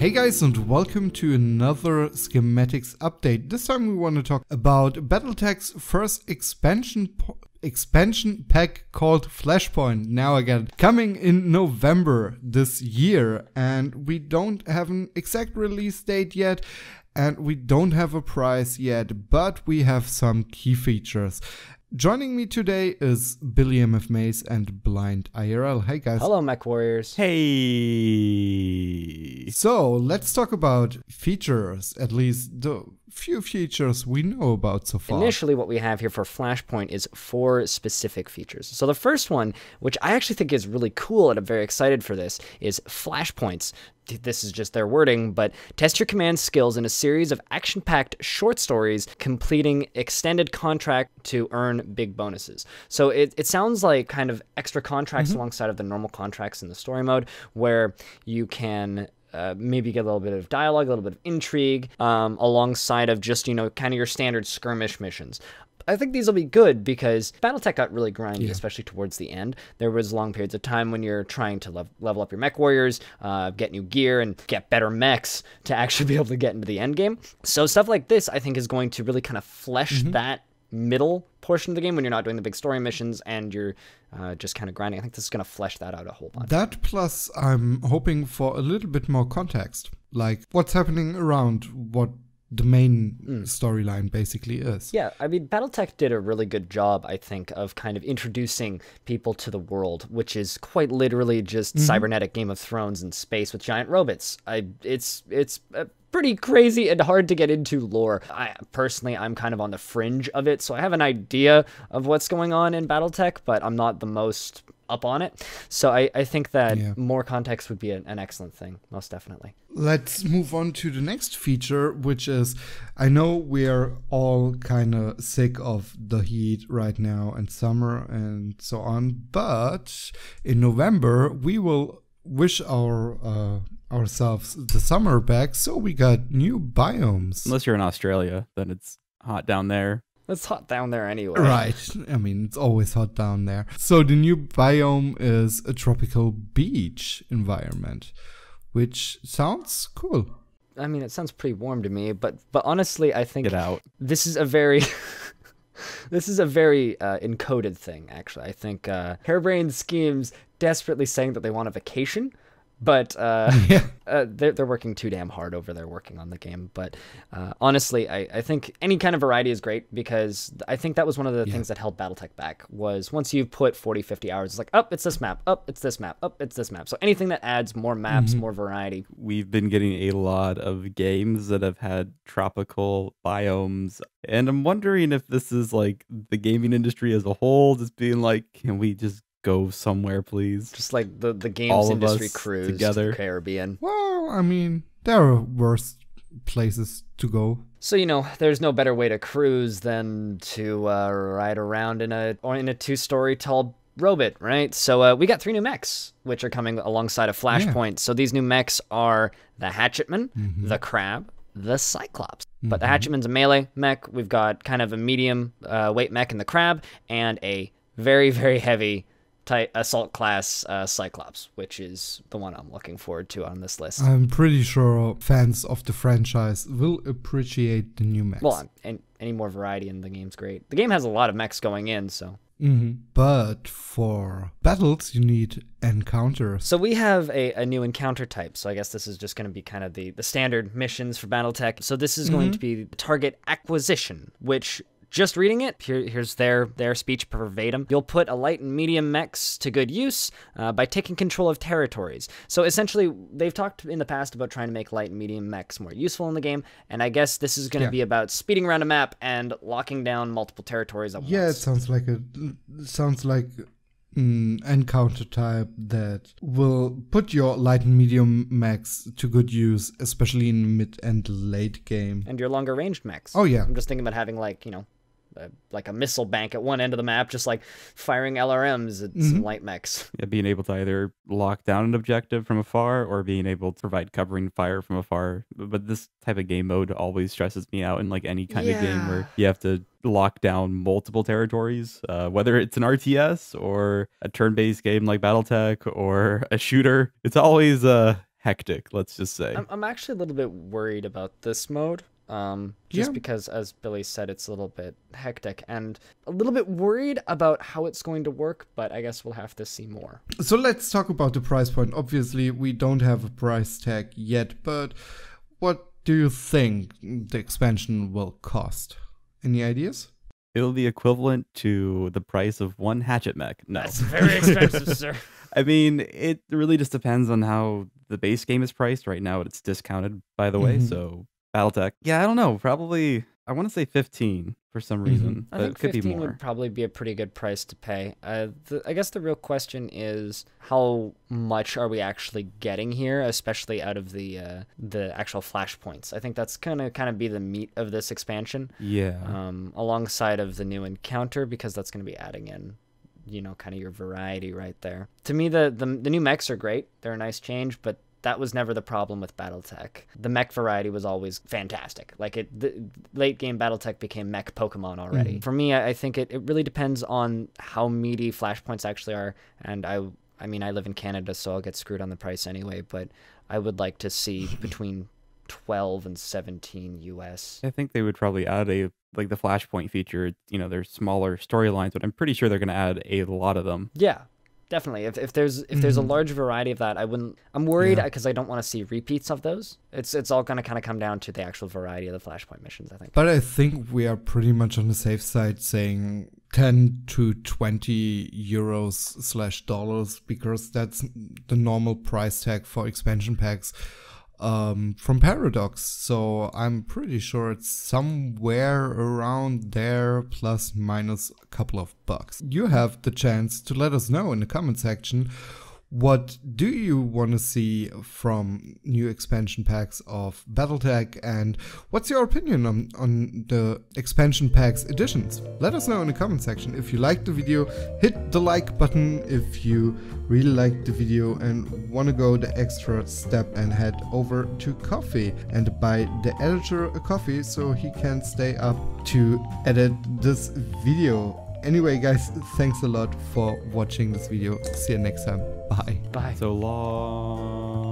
Hey guys, and welcome to another Schematics update. This time we want to talk about Battletech's first expansion pack called Flashpoint. Now again, coming in November this year, and we don't have an exact release date yet, and we don't have a price yet, but we have some key features. Joining me today is BillyMFMays and BlindIRL. Hey guys. Hello, Mech Warriors. Hey. So let's talk about features, at least the few features we know about so far. Initially, what we have here for Flashpoint is 4 specific features. So the first one, which I actually think is really cool and I'm very excited for this, is Flashpoints. This is just their wording, but test your command skills in a series of action-packed short stories, completing extended contract to earn big bonuses. So it sounds like kind of extra contracts alongside of the normal contracts in the story mode, where you can maybe get a little bit of dialogue, a little bit of intrigue, alongside of just, kind of your standard skirmish missions. I think these will be good because Battletech got really grindy, especially towards the end. There was long periods of time when you're trying to level up your mech warriors, get new gear, and get better mechs to actually be able to get into the end game. So stuff like this, I think, is going to really kind of flesh that middle portion of the game when you're not doing the big story missions and you're just kind of grinding. I think this is going to flesh that out a whole bunch. That plus I'm hoping for a little bit more context, like what's happening around what the main storyline basically is. Yeah, I mean, Battletech did a really good job, I think, of kind of introducing people to the world, which is quite literally just cybernetic Game of Thrones in space with giant robots. It's pretty crazy and hard to get into lore. I'm kind of on the fringe of it, so I have an idea of what's going on in Battletech, but I'm not the most up on it. So I think that more context would be an excellent thing, most definitely. Let's move on to the next feature, which is, I know we're all kind of sick of the heat right now and summer and so on, but in November we will wish ourselves the summer back, so we got new biomes. Unless you're in Australia, then it's hot down there. It's hot down there anyway. Right. I mean, it's always hot down there. So the new biome is a tropical beach environment, which sounds cool. I mean, it sounds pretty warm to me, but honestly, I think Get out. This is a very encoded thing, actually. I think Harebrained Schemes desperately saying that they want a vacation, but they're working too damn hard over there working on the game. But honestly, I think any kind of variety is great, because I think that was one of the things that held Battletech back, was once you've put 40, 50 hours, it's like, oh, it's this map, oh, it's this map, oh, it's this map. So anything that adds more maps, more variety. We've been getting a lot of games that have had tropical biomes, and I'm wondering if this is like the gaming industry as a whole just being like, can we just go somewhere, please? Just like the games industry cruise together to the Caribbean. Well, I mean, there are worse places to go. So, there's no better way to cruise than to ride around in a 2-story tall robot, right? So we got 3 new mechs, which are coming alongside of Flashpoint. Yeah. So these new mechs are the Hatchetman, the Crab, the Cyclops. But the Hatchetman's a melee mech. We've got kind of a medium weight mech in the Crab, and a very, very heavy assault class Cyclops, which is the one I'm looking forward to on this list. I'm pretty sure fans of the franchise will appreciate the new mechs. Well, and any more variety in the game's great. The game has a lot of mechs going in, so. But for battles, you need encounters. So we have a new encounter type. So I guess this is just going to be kind of the standard missions for Battletech. So this is going to be target acquisition, which, just reading it, here's their speech verbatim. You'll put a light and medium mechs to good use by taking control of territories. So essentially, they've talked in the past about trying to make light and medium mechs more useful in the game, and I guess this is going to be about speeding around a map and locking down multiple territories at once. Yeah, it sounds like encounter type that will put your light and medium mechs to good use, especially in mid and late game. And your longer ranged mechs. Oh yeah. I'm just thinking about having like a missile bank at one end of the map, just like firing LRMs at some light mechs. Yeah, being able to either lock down an objective from afar or being able to provide covering fire from afar. But this type of game mode always stresses me out in like any kind of game where you have to lock down multiple territories, whether it's an RTS or a turn-based game like Battletech or a shooter. It's always hectic, let's just say. I'm actually a little bit worried about this mode. Just because, as Billy said, it's a little bit hectic, and a little bit worried about how it's going to work, but I guess we'll have to see more. So let's talk about the price point. Obviously, we don't have a price tag yet, but what do you think the expansion will cost? Any ideas? It'll be equivalent to the price of one hatchet mech. No. That's very expensive, sir. I mean, it really just depends on how the base game is priced. Right now, it's discounted, by the way, so Battletech. Yeah, I don't know. Probably, I want to say 15 for some reason. I But think it could 15 be more. would probably be a pretty good price to pay. I guess the real question is how much are we actually getting here, especially out of the actual flashpoints. I think that's gonna kind of be the meat of this expansion. Yeah. Alongside of the new encounter, because that's gonna be adding in, you know, kind of your variety right there. To me, the new mechs are great. They're a nice change, but that was never the problem with Battletech. The mech variety was always fantastic. Like the late game Battletech became mech Pokemon already. For me, I think it really depends on how meaty flashpoints actually are. And I mean, I live in Canada, so I'll get screwed on the price anyway, but I would like to see between 12 and 17 US. I think they would probably add the Flashpoint feature. You know, there's smaller storylines, but I'm pretty sure they're going to add a lot of them. Yeah. Definitely. If there's a large variety of that, I'm worried because I don't want to see repeats of those. It's all going to kind of come down to the actual variety of the Flashpoint missions, I think. But I think we are pretty much on the safe side saying 10 to 20 euros / dollars, because that's the normal price tag for expansion packs from Paradox. So I'm pretty sure it's somewhere around there, plus minus a couple of bucks. You have the chance to let us know in the comment section, what do you want to see from new expansion packs of Battletech, and what's your opinion on the expansion packs editions? Let us know in the comment section. If you liked the video, hit the like button. If you really liked the video and want to go the extra step and head over to Coffee and buy the editor a coffee so he can stay up to edit this video. Anyway, guys, thanks a lot for watching this video. See you next time. Bye. Bye. So long.